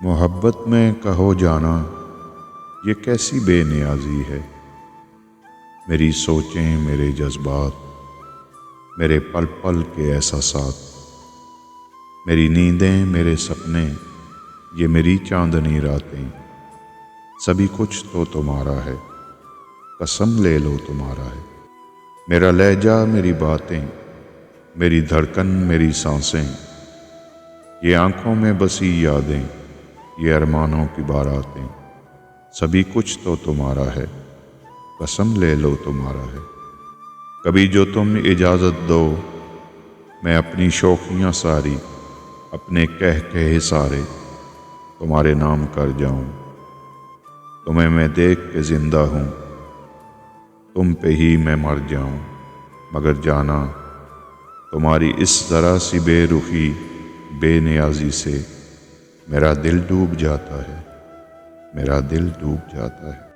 محبت میں کہو جانا یہ کیسی بے نیازی ہے۔ میری سوچیں، میرے جذبات، میرے پل پل کے احساسات، میری نیندیں، میرے سپنے، یہ میری چاندنی راتیں، سبھی کچھ تو تمہارا ہے، قسم لے لو تمہارا ہے۔ میرا لہجہ، میری باتیں، میری دھڑکن، میری سانسیں، یہ آنکھوں میں بسی یادیں، یہ ارمانوں کی باراتیں، سبھی کچھ تو تمہارا ہے، قسم لے لو تمہارا ہے۔ کبھی جو تم اجازت دو، میں اپنی شوخیاں ساری، اپنے کہے سارے تمہارے نام کر جاؤں۔ تمہیں میں دیکھ کے زندہ ہوں، تم پہ ہی میں مر جاؤں، مگر جانا تمہاری اس ذرا سی بے رخی، بے نیازی سے میرا دل ڈوب جاتا ہے، میرا دل ڈوب جاتا ہے۔